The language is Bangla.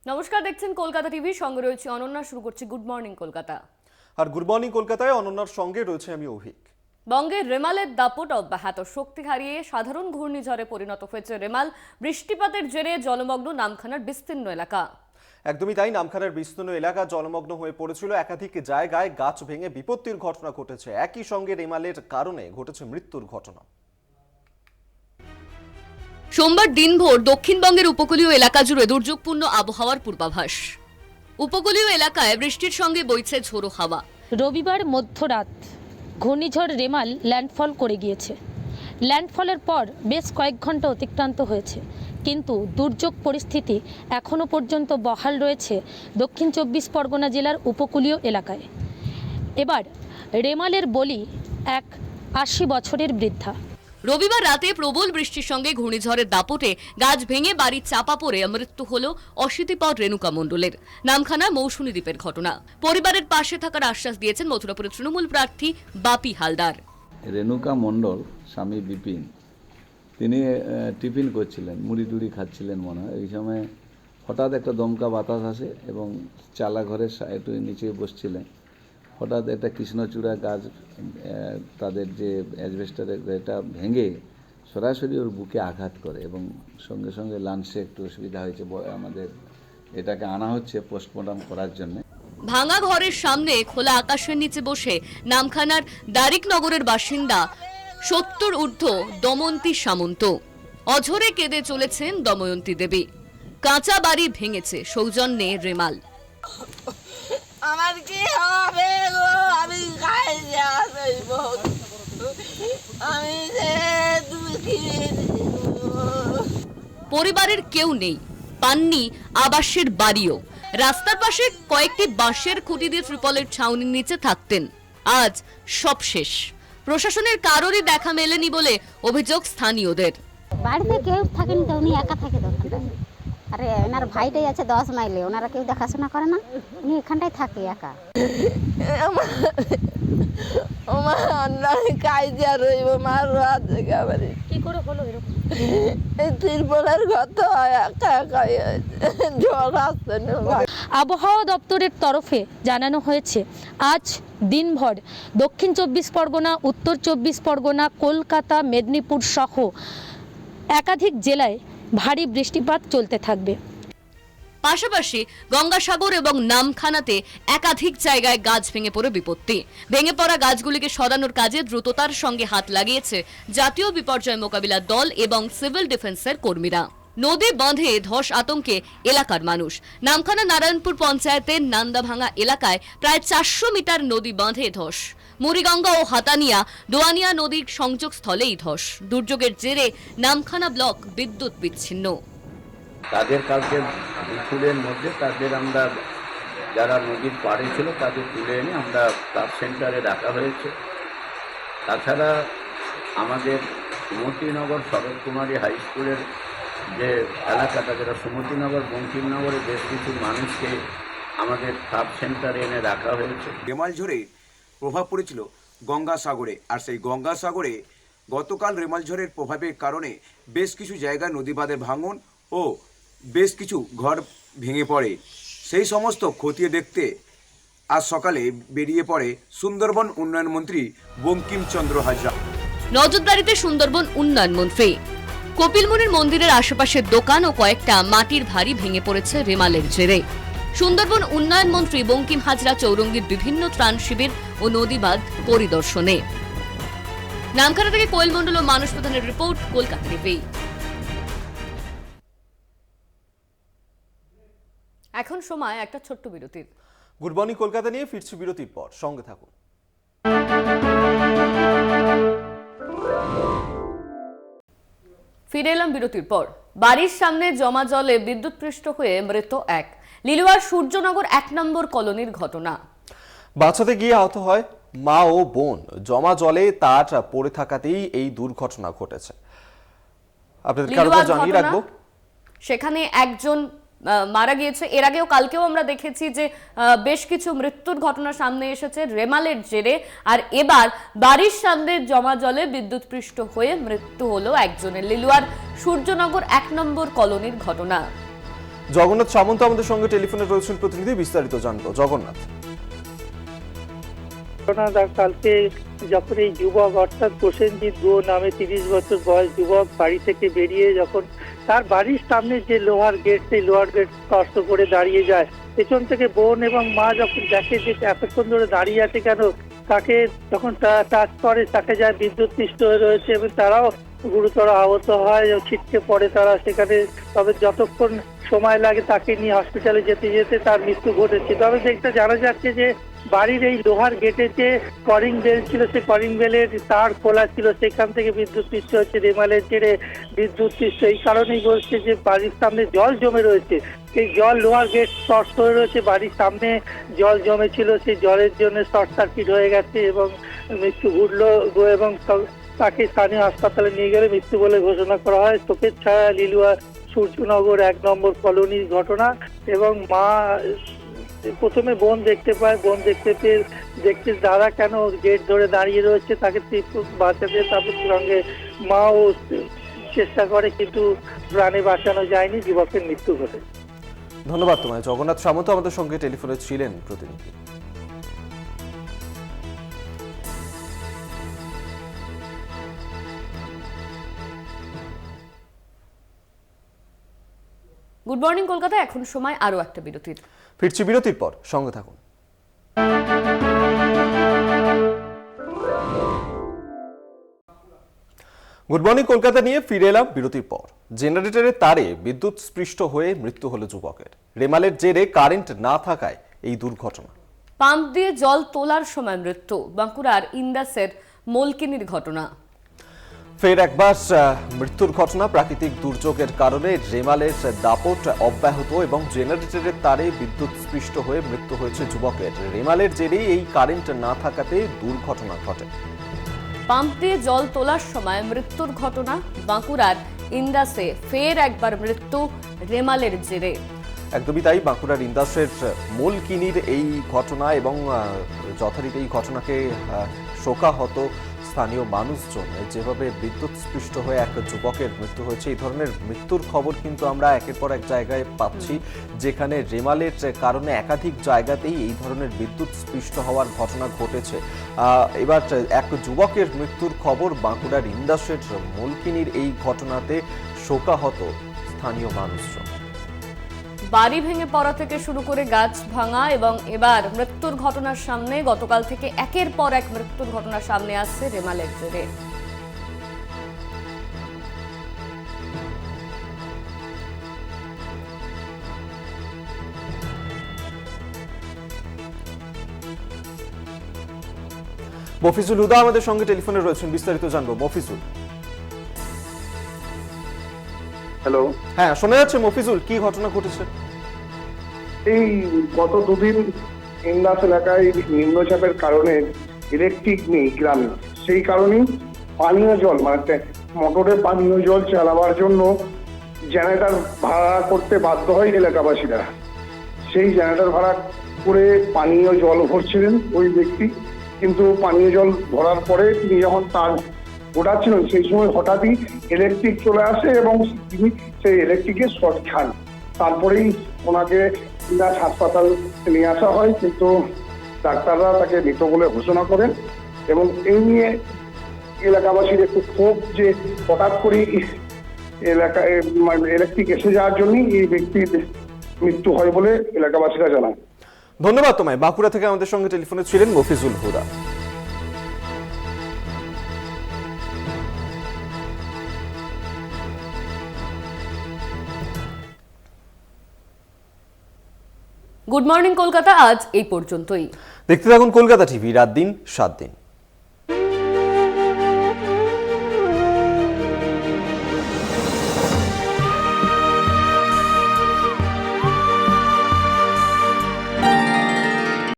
নমস্কার, দেখছেন কলকাতা টিভি, সঙ্গে রয়েছে অনন্যা। শুরু করছি গুড মর্নিং কলকাতা। আর গুড মর্নিং কলকাতায় অনন্যার সঙ্গে রয়েছে আমি অভিক। বঙ্গের রেমালের দাপট অব্যাহত, শক্তি হারিয়ে সাধারণ ঘূর্ণিঝড়ে পরিণত হয়েছে রেমাল। বৃষ্টিপাতের জেরে জলমগ্ন নামখানার বিস্তীর্ণ এলাকা। একদমই তাই, নামখানার বিস্তীর্ণ এলাকা জলমগ্ন হয়ে পড়েছিল। একাধিক জায়গায় গাছ ভেঙে বিপত্তির ঘটনা ঘটেছে। একই সঙ্গে রেমালের কারণে ঘটেছে মৃত্যুর ঘটনা। সোমবার দিনভর দক্ষিণবঙ্গের উপকূলীয় এলাকা জুড়ে দুর্যোগপূর্ণ আবহাওয়ার পূর্বাভাস। উপকূলীয় এলাকায় বৃষ্টির সঙ্গে বইছে ঝোড়ো হাওয়া। রবিবার মধ্যরাত ঘূর্ণিঝড় রেমাল ল্যান্ডফল করে গিয়েছে। ল্যান্ডফলের পর বেশ কয়েক ঘন্টা অতিক্রান্ত হয়েছে, কিন্তু দুর্যোগ পরিস্থিতি এখনও পর্যন্ত বহাল রয়েছে দক্ষিণ 24 পরগনা জেলার উপকূলীয় এলাকায়। এবার রেমালের বলি এক 80 বছরের বৃদ্ধা। রবিবার রাতে প্রবল বৃষ্টির সঙ্গে ঘূর্ণিঝড়ের দাপটে গাছ ভেঙে বাড়ির চাপা পড়ে মৃত্যু হল অশীতিপর রেণুকা মণ্ডলের। নামখানা মৌসুমী দ্বীপের ঘটনা। পরিবারের পাশে থাকার আশ্বাস দিয়েছেন মথুরাপুরের তৃণমূল প্রার্থী বাপি হালদার। রেণুকা মণ্ডল স্বামী বিপিন, তিনি টিফিন করছিলেন, মুড়ি টুড়ি খাচ্ছিলেন মনে হয়। এই সময় হঠাৎ একটা দমকা বাতাস আসে এবং চালা ঘরের একটু নিচে বসছিলেন। হঠাৎ একটা কৃষ্ণচূড়া গাছ তাদের যে অ্যাজবেস্টারের এটা ভেঙে সরাসরি ওর বুকে আঘাত করে এবং সঙ্গে সঙ্গে লাঞ্চে একটু অসুবিধা হয়েছে। আমাদের এটাকে আনা হচ্ছে পোস্টমর্টম করার জন্য। ভাঙা ঘরের সামনে খোলা আকাশের নিচে বসে নামখানার দারিকনগরের বাসিন্দা 70 ঊর্ধ্ব দময়ন্তী সামন্ত। অঝরে কেঁদে চলেছেন দময়ন্তী দেবী। কাঁচা বাড়ি ভেঙেছে সৌজন্যে রেমাল। আমার কি হবে গো? আমি আমি যে পরিবারের কেউ নেই, পাননি আবাসের বাড়িও। রাস্তার পাশে কয়েকটি বাঁশের খুঁটি দিয়ে ত্রিপলের ছাউনির নিচে থাকতেন। আজ সব শেষ। প্রশাসনের কারোরই দেখা মেলেনি বলে অভিযোগ স্থানীয়দের। বাড়িতে কেউ থাকেনি, তো উনি একা থাকে দোকানটায়। আরে ওনার ভাইটাই আছে 10 মাইলে, ওনারা কেউ দেখাশোনা করে না, উনি এখানটায় থাকে একা। আমার অন্যায় কাজে রইব মার রাত একেবারে কি করে হলো এরকম? এই তিরপলের ঘর তো একা একাই ঝড় আসছে না। আবহাওয়া দপ্তরের তরফে জানানো হয়েছে আজ দিনভর দক্ষিণ 24 পরগনা, উত্তর 24 পরগনা, কলকাতা, মেদিনীপুর সহ একাধিক জেলায় ভারী বৃষ্টিপাত চলতে থাকবে। পাশাপাশি গঙ্গাসাগর এবং নামখানাতে একাধিক জায়গায় গাছ ভেঙে পড়ে বিপত্তি। ভেঙে পড়া গাছগুলিকে সরানোর কাজে দ্রুততার সঙ্গে হাত লাগিয়েছে জাতীয় বিপর্যয় মোকাবিলা দল এবং সিভিল ডিফেন্সের কর্মীরা। নদী বাঁধে ধস আতঙ্কে এলাকার মানুষ। নামখানা নারায়ণপুর পঞ্চায়েতের নান্দাভাঙা এলাকায় প্রায় 400 মিটার নদী বাঁধে ধস। মুড়িগঙ্গা ও হাতানিয়া দোয়ানিয়া নদীর সংযোগস্থলেই ধস। দুর্যোগের জেরে নামখানা ব্লক বিদ্যুৎ বিচ্ছিন্ন। তাদের কালকে দুপুরের মধ্যে তাদের আমরা যারা নদীর পাড়ে ছিল তাদের তুলে এনে আমরা সাব সেন্টারে রাখা হয়েছে। তাছাড়া আমাদের সুমতিনগর শরৎকুমারী হাই স্কুলের যে এলাকাটা, যেটা সুমতিনগর বঙ্কিমনগরে বেশ কিছু মানুষকে আমাদের সাব সেন্টারে এনে রাখা হয়েছে। রেমাল ঝড়ে প্রভাব পড়েছিল গঙ্গাসাগরে, আর সেই গঙ্গাসাগরে গতকাল রেমাল ঝড়ের প্রভাবের কারণে বেশ কিছু জায়গায় নদী বাঁধের ভাঙন ও বেশ কিছু ঘর ভেঙে পড়ে। সেই সমস্ত খতিয়ে দেখতে আজ সকালে বেরিয়ে পড়ে সুন্দরবন উন্নয়ন মন্ত্রী বঙ্কিমচন্দ্র হাজরা। নজরদারিতে সুন্দরবন উন্নয়ন মন্ত্রী। কপিলমুনির মন্দিরের আশেপাশের দোকান ও কয়েকটা মাটির ভারী ভেঙে পড়েছে রেমালের জেরে। সুন্দরবন উন্নয়ন মন্ত্রী বঙ্কিম হাজরা চৌরঙ্গীর বিভিন্ন ত্রাণ শিবির ও নদীবাঁধ পরিদর্শনে। নামখানা থেকে কোয়েল মণ্ডল ও মানস প্রধানের রিপোর্ট, কলকাতা টিভি। এখন সময় একটা ছোট্ট বিরতির। গুড মর্নিং কলকাতা নিয়ে ফিরছি বিরতির পর, সঙ্গে থাকুন। ফিরে এলাম বিরতির পর। বাড়ির সামনে জমা জলে বিদ্যুৎপৃষ্ট হয়ে মৃত এক। লিলুয়ার সূর্যনগর 1 নম্বর কলোনির ঘটনা। বাঁচাতে গিয়ে আহত হয় মা ও বোন। জমা জলে তার পড়ে থাকাতেই এই দুর্ঘটনা ঘটেছে। আপনাদের কারো জানিয়ে রাখবো, সেখানে একজন মারা গিয়েছে। এর আগেও কালকেও আমরা দেখেছি যে বেশ কিছু মৃত্যুর ঘটনা সামনে এসেছে রেমালের জেরে। আর এবার বাড়ির সামনে জমা জলে বিদ্যুৎপৃষ্ট হয়ে মৃত্যু হলো একজনের। লিলুয়ার সূর্যনগর 1 নম্বর কলোনির ঘটনা। জগন্নাথ সামন্ত আমাদের সঙ্গে টেলিফোনে রয়েছেন, প্রতিনিধি, বিস্তারিত জানবো। জগন্নাথ। কালকে যখন এই যুবক অর্থাৎ প্রসেনজিৎ গুহ নামে 30 বছর বয়স যুবক বাড়ি থেকে বেরিয়ে যখন তার বাড়ির সামনে যে লোহার গেট, সেই লোহার গেট স্পর্শ করে দাঁড়িয়ে যায়, পেছন থেকে বোন এবং মা যখন দেখে যে এতক্ষণ ধরে দাঁড়িয়ে আছে কেন, তাকে যখন টাচ করে তাকে যায় বিদ্যুৎপৃষ্ট হয়ে রয়েছে এবং তারাও গুরুতর আহত হয়, ছিটকে পড়ে তারা সেখানে। তবে যতক্ষণ সময় লাগে তাকে নিয়ে হসপিটালে যেতে যেতে তার মৃত্যু ঘটেছে। তবে যেটা জানা যাচ্ছে যে বাড়ির এই লোহার গেটে যে কলিং বেল ছিল, সেই কলিং বেলের তার খোলা ছিল, সেখান থেকে বিদ্যুৎপৃষ্ট হচ্ছে। রেমালের জেরে বিদ্যুৎপৃষ্ট এই কারণেই বলছে যে বাড়ির সামনে জল জমে রয়েছে, সেই জল লোহার গেট শর্ট হয়ে রয়েছে, বাড়ির সামনে জল জমেছিল, সেই জলের জন্য শর্ট সার্কিট হয়ে গেছে এবং মৃত্যু ঘটলো এবং তাকে স্থানীয় হাসপাতালে নিয়ে গেলে মৃত্যু বলে ঘোষণা করা হয়। চোখের ছায়া লিলুয়া সূর্যনগর 1 নম্বর কলোনির ঘটনা। এবং মা প্রথমে বোন দেখতে পায়, বোন দেখতে পেয়ে দেখছে দাদা কেন গেট ধরে দাঁড়িয়ে রয়েছে, তাকে বাঁচাতে তারপর সঙ্গে মাও চেষ্টা করে, কিন্তু প্রাণে বাঁচানো যায়নি, যুবকের মৃত্যু ঘটে। ধন্যবাদ তোমায় জগন্নাথ সামন্ত আমাদের সঙ্গে টেলিফোনে ছিলেন, প্রতিনিধি। গুড মর্নিং কলকাতা, এখন সময় আরো একটা বিরতির। ফিরছি বিরতির পর, সঙ্গে থাকুন। গুড মর্নিং কলকাতা নিয়ে ফিরে এলাম বিরতির পর। জেনারেটরের তারে বিদ্যুৎ স্পৃষ্ট হয়ে মৃত্যু হলো যুবকের। রেমালের জেরে কারেন্ট না থাকায় এই দুর্ঘটনা। পাম্প দিয়ে জল তোলার সময় মৃত্যু, বাঁকুড়ার ইন্দাসের মলকিনির ঘটনা। ফের একবার মৃত্যুর ঘটনা। প্রাকৃতিক দুর্যোগের কারণে রেমালের দাপট অব্যাহত এবং জেনারেটরের তারে বিদ্যুৎ স্পৃষ্ট হয়ে মৃত্যু হয়েছে যুবকের। রেমালের জেরেই এই কারেন্ট না থাকাতে দুর্ঘটনা ঘটে। পাম্প দিয়ে জল তোলার সময় মৃত্যুর ঘটনা, বাঁকুড়ার ইন্দাসে ফের একবার মৃত্যু রেমালের জেরে। একদমই তাই, বাঁকুড়ার ইন্দাসের মলকিনির এই ঘটনা এবং যথারীতি এই ঘটনাকে শোকাহত স্থানীয় মানুষজন। যেভাবে বিদ্যুৎ স্পৃষ্ট হয়ে এক যুবকের মৃত্যু হয়েছে, এই ধরনের মৃত্যুর খবর কিন্তু আমরা একের পর এক জায়গায় পাচ্ছি, যেখানে রেমালের কারণে একাধিক জায়গাতেই এই ধরনের বিদ্যুৎ স্পৃষ্ট হওয়ার ঘটনা ঘটেছে। এবার এক যুবকের মৃত্যুর খবর, বাঁকুড়ার ইন্দাসের মলকিনির এই ঘটনাতে শোকাহত স্থানীয় মানুষজন। বাড়ি ভেঙে পড়া থেকে শুরু করে গাছ ভাঙা এবং এবার মৃত্যুর ঘটনার সামনে, গতকাল থেকে একের পর এক মৃত্যুর ঘটনার সামনে আসছে রেমালের জেরে। মফিজুল হুদা আমাদের সঙ্গে টেলিফোনে রয়েছেন, বিস্তারিত জানবো। মফিজুল। হ্যালো। হ্যাঁ, শোনা যাচ্ছে। মফিজুল, কি ঘটনা ঘটেছে? এই গত দুদিন ইন্দাস এলাকায় নিম্নচাপের কারণে ইলেকট্রিক নেই গ্রামে, সেই কারণেই পানীয় জল মানে মোটরে পানীয় জল চালাবার জন্য জেনারেটর ভাড়া করতে বাধ্য হয় এলাকাবাসীরা। সেই জেনারেটর ভাড়া করে পানীয় জল ভরছিলেন ওই ব্যক্তি, কিন্তু পানীয় জল ভরার পরে তিনি যখন তার ওঠাচ্ছিলেন সেই সময় হঠাৎই ইলেকট্রিক চলে আসে এবং তিনি সেই ইলেকট্রিকে শর্ট খান। তারপরেই ওনাকে ইন্দাস হাসপাতাল নিয়ে আসা হয়, কিন্তু ডাক্তাররা তাকে মৃত বলে ঘোষণা করেন। এবং এই নিয়ে এলাকাবাসীর একটু ক্ষোভ যে হঠাৎ করেই এলাকায় ইলেকট্রিক এসে যাওয়ার জন্যই এই ব্যক্তির মৃত্যু হয় বলে এলাকাবাসীরা জানান। ধন্যবাদ তোমায়। বাঁকুড়া থেকে আমাদের সঙ্গে টেলিফোনে ছিলেন মফিজুল হুদা। গুড মর্নিং কলকাতা আজ এই পর্যন্তই। দেখতে থাকুন কলকাতা টিভি, রাত দিন 7 দিন।